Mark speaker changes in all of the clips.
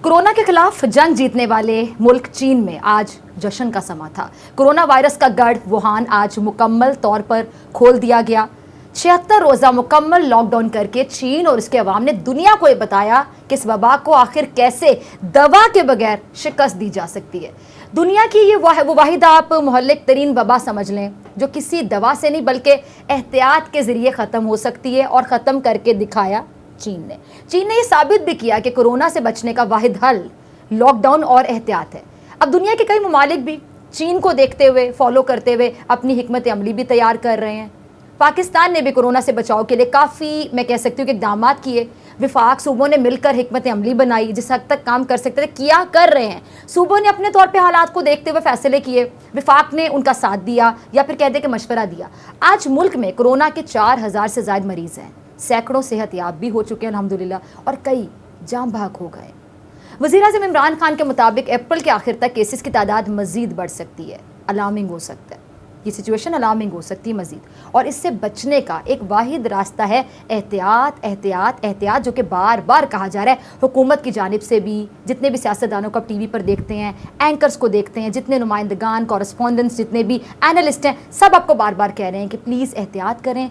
Speaker 1: Corona के खिलाफ जंग जीतने वाले मुल्क चीन में आज जश्न का समा था। कोरोना वायरस का गढ़ वुहान आज मुकम्मल तौर पर खोल दिया गया। 76 रोजा मुकम्मल लॉकडाउन करके चीन और इसके अवाम ने दुनिया को ये बताया कि इस वबा को आखिर कैसे दवा के बगैर शिकस्त दी जा सकती है। दुनिया की ये वो वाहिद आप मुहल्लिक तरीन वबा समझ लें जो किसी दवा से नहीं बल्कि एहतियात के ज़रिए ख़त्म हो सकती है, और ख़त्म करके दिखाया चीन ने ये साबित भी किया कि कोरोना से बचने का वाहिद हल लॉकडाउन और एहतियात है। अब दुनिया के कई ममालिक भी चीन को देखते हुए, फॉलो करते हुए अपनी हिकमत अमली भी तैयार कर रहे हैं। पाकिस्तान ने भी कोरोना से बचाव के लिए काफ़ी, मैं कह सकती हूँ कि इक़दाम किए। विफाक सूबों ने मिलकर हिकमत अमली बनाई, जिस हद तक काम कर सकते थे किया, कर रहे हैं। सूबों ने अपने तौर पे हालात को देखते हुए फैसले किए, विफाक ने उनका साथ दिया या फिर कह दे कि मशवरा दिया। आज मुल्क में कोरोना के 4000 से ज़ायद मरीज़ हैं, सैकड़ों सेहतयाब भी हो चुके हैं अल्हम्दुलिल्लाह, और कई जाम भाग हो गए। वज़ीर-ए-आज़म इमरान खान के मुताबिक अप्रैल के आखिर तक केसेस की तादाद मज़ीद बढ़ सकती है। अलार्मिंग हो सकता है, ये सिचुएशन अलार्मिंग हो सकती है मज़ीद, और इससे बचने का एक वाहिद रास्ता है एहतियात, एहतियात, एहतियात, जो कि बार बार कहा जा रहा है हुकूमत की जानिब से भी। जितने भी सियासतदानों को आप टीवी पर देखते हैं, एंकर्स को देखते हैं, जितने नुमाइंदगान, कॉरेस्पॉन्डेंट्स, जितने भी एनालिस्ट हैं, सब आपको बार बार कह रहे हैं कि प्लीज़ एहतियात करें,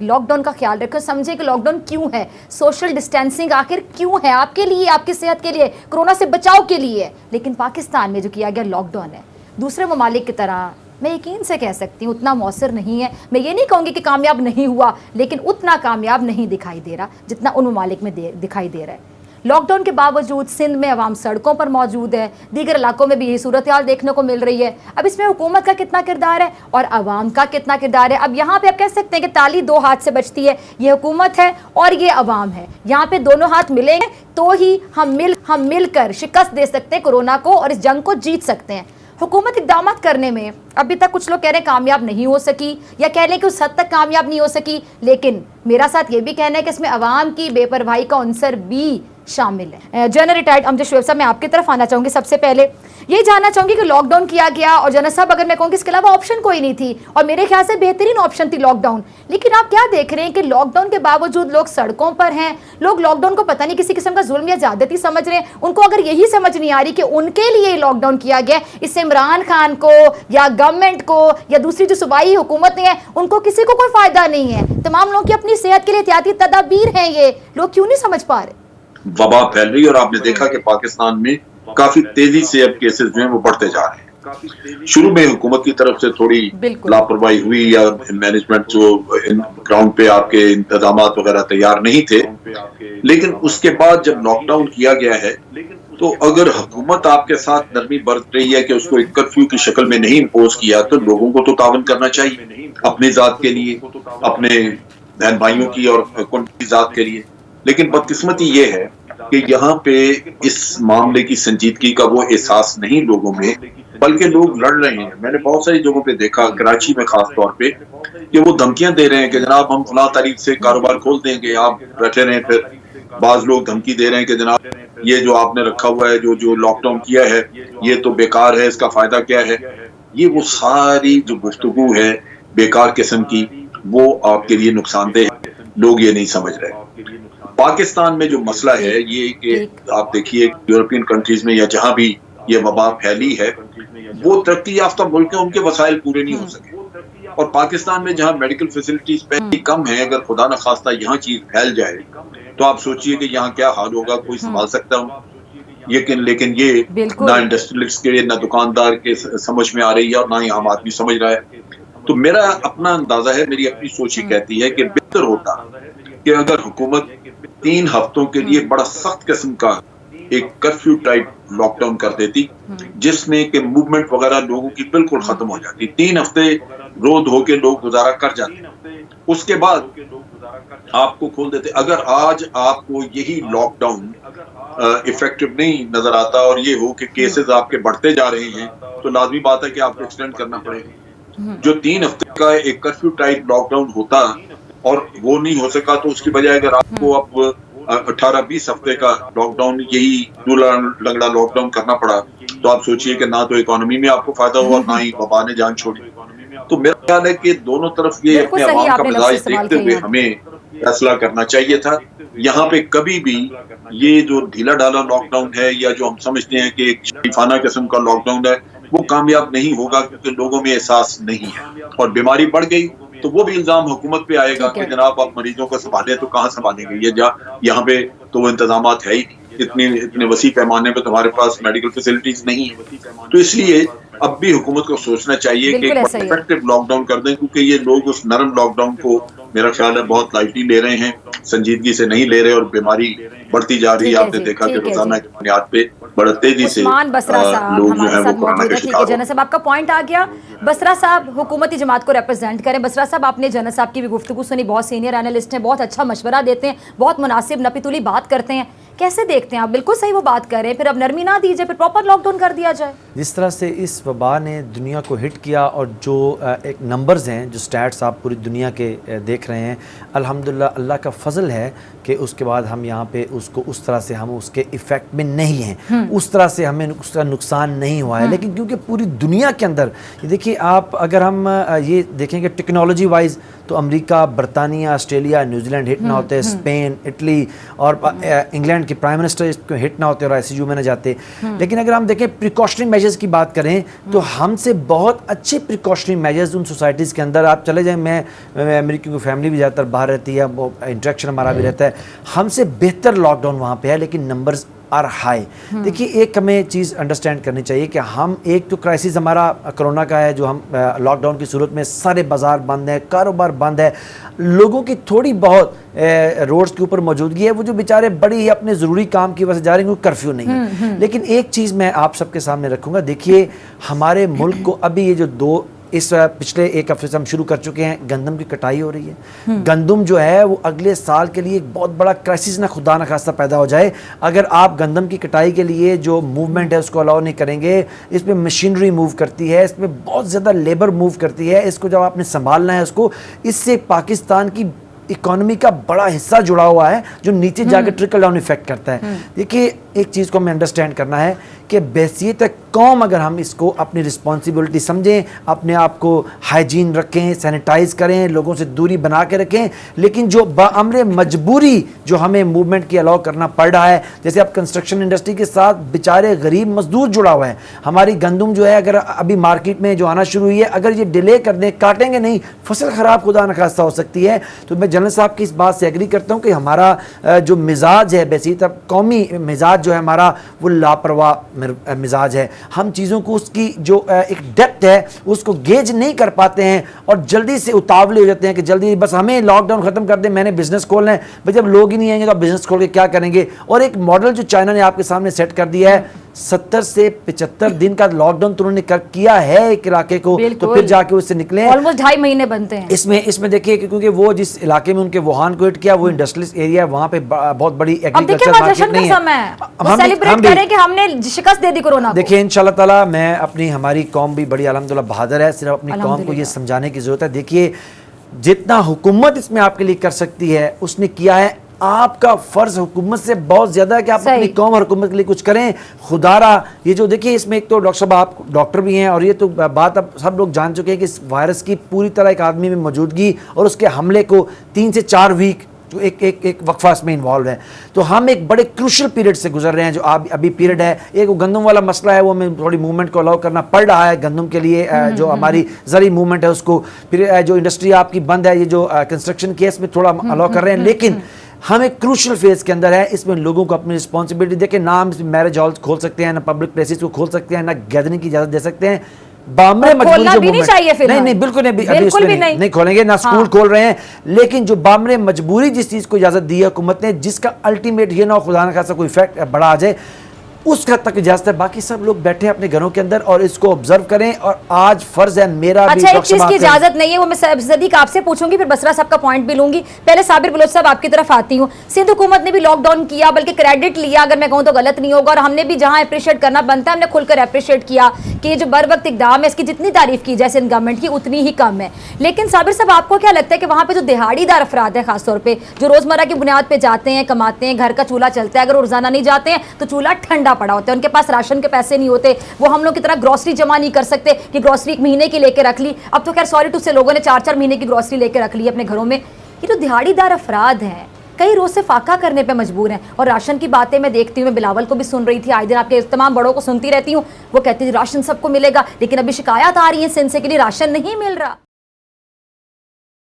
Speaker 1: लॉकडाउन का ख्याल रखें। समझे कि लॉकडाउन क्यों है, सोशल डिस्टेंसिंग आखिर क्यों है, आपके लिए, आपकी सेहत के लिए, कोरोना से बचाव के लिए। लेकिन पाकिस्तान में जो किया गया लॉकडाउन है, दूसरे ममालिक की तरह मैं यकीन से कह सकती हूँ उतना मौसर नहीं है। मैं ये नहीं कहूँगी कि कामयाब नहीं हुआ, लेकिन उतना कामयाब नहीं दिखाई दे रहा जितना उन ममालिक में दिखाई दे रहा है। लॉकडाउन के बावजूद सिंध में अवाम सड़कों पर मौजूद है, दीगर इलाकों में भी यही सूरत हाल देखने को मिल रही है। अब इसमें हुकूमत का कितना किरदार है और अवाम का कितना किरदार है। अब यहाँ पे आप कह सकते हैं कि ताली दो हाथ से बजती है, ये हुकूमत है और ये अवाम है। यहाँ पे दोनों हाथ मिलेंगे तो ही हम मिलकर शिकस्त दे सकते हैं कोरोना को और इस जंग को जीत सकते हैं। हुकूमत इक़दाम करने में अभी तक कुछ लोग कह रहे हैं कामयाब नहीं हो सकी, या कह लें कि उस हद तक कामयाब नहीं हो सकी, लेकिन मेरा साथ ये भी कहना है कि इसमें अवाम की बेपरवाही का अंसर भी शामिल है। जनरल रिटायर्ड अमजद शुएब साहब, मैं आपकी तरफ आना चाहूँगी। सबसे पहले यही जानना चाहूँगी कि लॉकडाउन किया गया, और जनरल साहब अगर मैं कहूँ कि इसके अलावा ऑप्शन कोई नहीं थी, और मेरे ख्याल से बेहतरीन ऑप्शन थी लॉकडाउन, लेकिन आप क्या देख रहे हैं कि लॉकडाउन के बावजूद लोग सड़कों पर हैं, लोग लॉकडाउन को पता नहीं किसी किस्म का जुल्म या ज़्यादती समझ रहे हैं। उनको अगर यही समझ नहीं आ रही कि उनके लिए लॉकडाउन किया गया, इससे इमरान खान को या गवर्नमेंट को या दूसरी जो सूबाई हुकूमतें हैं उनको किसी को कोई फ़ायदा नहीं है, तमाम लोगों की अपनी सेहत के लिए एहतियाती तदाबीर हैं, ये लोग क्यों नहीं समझ पा रहे?
Speaker 2: वबा फैल रही है और आपने देखा कि पाकिस्तान में काफी तेजी से अब केसेस जो हैं वो बढ़ते जा रहे हैं। शुरू में हुकूमत की तरफ से थोड़ी लापरवाही हुई या मैनेजमेंट जो ग्राउंड पे आपके इंतजाम वगैरह तैयार नहीं थे, लेकिन उसके बाद जब लॉकडाउन किया गया है तो अगर हुकूमत आपके साथ नरमी बरत रही है कि उसको एक कर्फ्यू की शक्ल में नहीं इम्पोज किया, तो लोगों को तो तावन करना चाहिए अपनी जात के लिए, अपने बहन भाइयों की और उनकी जात के लिए। लेकिन बदकिस्मती ये है कि यहाँ पे इस मामले की संजीदगी का वो एहसास नहीं लोगों में, बल्कि लोग लड़ रहे हैं। मैंने बहुत सारी जगहों पे देखा, कराची में खास तौर पे, कि वो धमकियां दे रहे हैं कि जनाब हम फलां तारीख से कारोबार खोल देंगे, आप बैठे रहें। फिर बाज लोग धमकी दे रहे हैं कि जनाब ये जो आपने रखा हुआ है, जो लॉकडाउन किया है, ये तो बेकार है, इसका फायदा क्या है। ये वो सारी जो गुफ्तगू है बेकार किस्म की, वो आपके लिए नुकसानदेह है। लोग ये नहीं समझ रहे। पाकिस्तान में जो मसला है ये कि आप देखिए यूरोपियन कंट्रीज में या जहां भी ये वबा फैली है, वो तरक्की याफ्ता मुल्क है, उनके वसाइल पूरे नहीं हो सके। और पाकिस्तान में जहां मेडिकल फैसिलिटीज पहले कम है, अगर खुदा न खास्ता यहाँ चीज फैल जाए तो आप सोचिए कि यहाँ क्या हाल होगा। कोई संभाल सकता हूँ लेकिन ये ना इंडस्ट्रियलिस्ट के, ना दुकानदार के समझ में आ रही है और ना ही आम आदमी समझ रहा है। तो मेरा अपना अंदाजा है, मेरी अपनी सोच ही कहती है कि बेहतर होता कि अगर हुकूमत 3 हफ्तों के लिए बड़ा सख्त किस्म का एक कर्फ्यू टाइप लॉकडाउन कर देती, जिसमें कि मूवमेंट वगैरह लोगों की बिल्कुल खत्म हो जाती। 3 हफ्ते रो धो के लोग गुजारा कर जाते, उसके बाद आपको खोल देते। अगर आज आपको यही लॉकडाउन इफेक्टिव नहीं नजर आता और ये हो कि केसेस आपके बढ़ते जा रहे हैं, तो लाजमी बात है कि आपको एक्सटेंड करना पड़ेगा। जो 3 हफ्ते का एक कर्फ्यू टाइप लॉकडाउन होता और वो नहीं हो सका, तो उसकी बजाय अगर आपको अब 18-20 हफ्ते का लॉकडाउन, यही दूल्हा लंगड़ा लॉकडाउन करना पड़ा, तो आप सोचिए कि ना तो इकोनॉमी में आपको फायदा हुआ, ना ही वबा ने जान छोड़ी। तो मेरा ख्याल है कि दोनों तरफ ये अपने अवाम का मिजाज देखते हुए हमें फैसला करना चाहिए था यहाँ पे कभी भी ये जो ढीला ढाला लॉकडाउन है या जो हम समझते हैं कि एक शरीफाना किस्म का लॉकडाउन है, वो कामयाब नहीं होगा क्योंकि लोगों में एहसास नहीं है और बीमारी बढ़ गई तो वो भी इल्जाम हुकूमत पे आएगा कि जनाब आप मरीजों को संभाले तो कहाँ संभालेंगे, ये यहाँ पे तो वो इंतजाम है ही इतने वसी पैमाने पे तुम्हारे पास मेडिकल फैसिलिटीज नहीं है। तो इसलिए अब भी हुकूमत को सोचना चाहिए कि इफेक्टिव लॉकडाउन कर दें, क्योंकि ये लोग उस नरम लॉकडाउन को मेरा ख्याल है बहुत लाइटली ले रहे हैं, संजीदगी से नहीं ले रहे और बीमारी बढ़ती जा रही है। आपने देखा कि रोजाना की बुनियाद पे बड़ा तेजी से लोग जो है वो कोरोना के शिकार।
Speaker 1: जना साहब आपका पॉइंट आ गया। बसरा साहब हुकूमती जमात को रिप्रेजेंट करें। बसरा साहब आपने जना साहब की भी गुफ्तगू सुनी, बहुत सीनियर एनालिस्ट हैं, बहुत अच्छा मशवरा देते हैं, बहुत मुनासिब नपीतुली बात करते हैं, कैसे देखते हैं आप? बिल्कुल सही वो बात कर रहे हैं, फिर अब नरमी ना दीजिए, फिर प्रॉपर लॉकडाउन कर दिया जाए।
Speaker 3: जिस तरह से इस वबा ने दुनिया को हिट किया और जो एक नंबर्स हैं, जो स्टैट्स आप पूरी दुनिया के देख रहे हैं, अल्हम्दुलिल्लाह अल्लाह का फजल है कि उसके बाद हम यहाँ पे उसको उस तरह से हम उसके इफ़ेक्ट में नहीं हैं, उस तरह से हमें उसका नुकसान नहीं हुआ है। लेकिन क्योंकि पूरी दुनिया के अंदर ये देखिए आप, अगर हम ये देखेंगे टेक्नोलॉजी वाइज तो अमेरिका, बरतानिया, ऑस्ट्रेलिया, न्यूजीलैंड हिट ना होते, स्पेन, इटली और इंग्लैंड के प्राइम मिनिस्टर इसको हिट ना होते और ICU में ना जाते। लेकिन अगर हम देखें प्रिकॉशनरी मेजर्स की बात करें तो हमसे बहुत अच्छे प्रिकॉशनरी मेजर्स उन सोसाइटीज़ के अंदर आप चले जाएं, मैं अमेरिकी की फैमिली भी ज़्यादातर बाहर रहती है, वो इंटरेक्शन हमारा भी रहता है, हमसे बेहतर लॉकडाउन वहाँ पे है, लेकिन नंबर्स आर हाई। देखिए एक हमें चीज़ अंडरस्टैंड करनी चाहिए कि हम एक तो क्राइसिस हमारा कोरोना का है, जो हम लॉकडाउन की सूरत में सारे बाजार बंद हैं, कारोबार बंद है, लोगों की थोड़ी बहुत रोड्स के ऊपर मौजूदगी है, वो जो बेचारे बड़ी ही अपने ज़रूरी काम की वजह से जा रहे हैं, कोई कर्फ्यू नहीं है। लेकिन एक चीज़ मैं आप सबके सामने रखूँगा, देखिए हमारे मुल्क को अभी ये जो इस पिछले एक हफ्ते से हम शुरू कर चुके हैं, गंदम की कटाई हो रही है। गंदम जो है वो अगले साल के लिए एक बहुत बड़ा क्राइसिस ना खुदा ना खास्ता पैदा हो जाए अगर आप गंदम की कटाई के लिए जो मूवमेंट है उसको अलाउ नहीं करेंगे। इसमें मशीनरी मूव करती है, इसमें बहुत ज़्यादा लेबर मूव करती है, इसको जब आपने संभालना है उसको, इससे पाकिस्तान की इकोनॉमी का बड़ा हिस्सा जुड़ा हुआ है जो नीचे जाकर ट्रिकल डाउन इफेक्ट करता है। देखिए एक चीज़ को हमें अंडरस्टैंड करना है कि बैसियत कौम अगर हम इसको अपनी रिस्पॉन्सिबिलिटी समझें, अपने आप को हाइजीन रखें, सैनिटाइज करें, लोगों से दूरी बना के रखें, लेकिन जो बाअमर मजबूरी जो हमें मूवमेंट की अलाउ करना पड़ रहा है, जैसे अब कंस्ट्रक्शन इंडस्ट्री के साथ बेचारे गरीब मजदूर जुड़ा हुआ है। हमारी गंदम जो है अगर अभी मार्केट में जो आना शुरू हुई है, अगर ये डिले कर दें, काटेंगे नहीं, फसल ख़राब खुदा न खास्ता हो सकती है। तो मैं जनरल साहब की इस बात से एग्री करता हूँ कि हमारा जो मिजाज है, बैसियत कौमी मिजाज जो है हमारा, वो लापरवाह मिजाज है। हम चीज़ों को उसकी जो एक डेप्थ है उसको गेज नहीं कर पाते हैं और जल्दी से उतावले हो जाते हैं कि जल्दी बस हमें लॉकडाउन खत्म कर दे, मैंने बिजनेस खोलना है। भाई जब लोग ही नहीं आएंगे तो आप बिजनेस खोल के क्या करेंगे? और एक मॉडल जो चाइना ने आपके सामने सेट कर दिया है, 70 से 75 दिन का लॉकडाउन तो उन्होंने किया है एक इलाके को, तो फिर जाके उससे निकले
Speaker 1: ऑलमोस्ट 2.5 महीने बनते हैं।
Speaker 3: इसमें देखिए क्योंकि वो जिस इलाके में उनके वुहान को हिट किया वो इंडस्ट्रियल एरिया है, वहाँ पे बहुत बड़ी एग्रीकल्चर मार्केट नहीं है।
Speaker 1: हमने शिकस्त दे दी कोरोना को।
Speaker 3: देखिए इंशाल्लाह ताला मैं अपनी हमारी कौम भी बड़ी अल्हम्दुलिल्लाह बहादुर है, सिर्फ अपनी कौम को ये समझाने की जरूरत है। देखिए जितना हुकूमत इसमें आपके लिए कर सकती है उसने किया है। आपका फर्ज हुकूमत से बहुत ज्यादा है कि आप अपनी कौम और हुकूमत के लिए कुछ करें। खुदारा ये जो देखिए इसमें एक तो डॉक्टर साहब आप डॉक्टर भी हैं और ये तो बात अब सब लोग जान चुके हैं कि इस वायरस की पूरी तरह एक आदमी में मौजूदगी और उसके हमले को 3 से 4 वीक जो एक वक्फा इसमें इन्वॉल्व है। तो हम एक बड़े क्रूशल पीरियड से गुजर रहे हैं जो अभी पीरियड है। एक गंदम वाला मसला है, वो हमें थोड़ी मूवमेंट को अलाउ करना पड़ रहा है गंदम के लिए, जो हमारी ज़री मूवमेंट है उसको। फिर जो इंडस्ट्री आपकी बंद है, ये जो कंस्ट्रक्शन केस में थोड़ा अलाउ कर रहे हैं, लेकिन हम एक क्रूशल फेज के अंदर है। इसमें लोगों को अपनी रिस्पॉन्सिबिलिटी देखें, ना हम इसमें मैरिज हॉल खोल सकते हैं, ना पब्लिक प्लेसेस को खोल सकते हैं, ना गैदरिंग की इजाजत दे सकते हैं।
Speaker 1: खोलना भी नहीं चाहिए फिर
Speaker 3: नहीं बिल्कुल नहीं खोलेंगे, ना स्कूल खोल रहे हैं। लेकिन जो बामरे मजबूरी जिस चीज को इजाजत दी है हुकूमत ने, जिसका अल्टीमेट ये ना खुदा न खासा कोई इफेक्ट बड़ा आ जाए, उस हद तक इजाजत है। बाकी सब लोग बैठे हैं अपने घरों के अंदर और इसको ऑब्जर्व करें। और आज फर्ज है मेरा
Speaker 1: अच्छा, एक चीज की इजाजत नहीं है, वो मैं सदीक आपसे पूछूंगी, फिर बसरा साहब का पॉइंट भी लूंगी। पहले साबिर बलोच साहब आपकी तरफ आती हूँ। सिंध हुकूमत ने भी लॉकडाउन किया, बल्कि क्रेडिट लिया, अगर मैं कहूँ तो गलत नहीं होगा, और हमने भी जहां अप्रिशिएट करना बनता है हमने खुलकर अप्रिशिएट किया कि जो बर वक्त इकदाम है इसकी जितनी तारीफ की जाए सिंध गवर्नमेंट की उतनी ही कम है। लेकिन साबिर साहब आपको क्या लगता है कि वहां पे जो दिहाड़ीदार अफराद है, खासतौर पर जो रोजमर्रा की बुनियाद पर जाते हैं, कमाते हैं, घर का चूल्हा चलता है, अगर रोजाना नहीं जाते हैं तो चूल्हा ठंडा पड़ा होता है, उनके पास राशन के पैसे नहीं होते, वो हम लोग की तरह ग्रोसरी जमा नहीं कर सकते कि ग्रोसरी 1 महीने की लेके रख ली। अब तो खैर सॉरी टू से लोगों ने 4-4 महीने की ग्रोसरी लेके रख ली अपने घरों में। ये तो दिहाड़ीदार अफराद हैं, कई रोज से फाका करने पे मजबूर हैं। और राशन की बातें मैं देखती हूँ, मैं बिलावल को भी सुन रही थी, आए दिन आपके तमाम बड़ों को सुनती रहती हूँ, वो कहती थी राशन सबको मिलेगा, लेकिन अभी शिकायत आ रही है सिंध से कि राशन नहीं मिल रहा।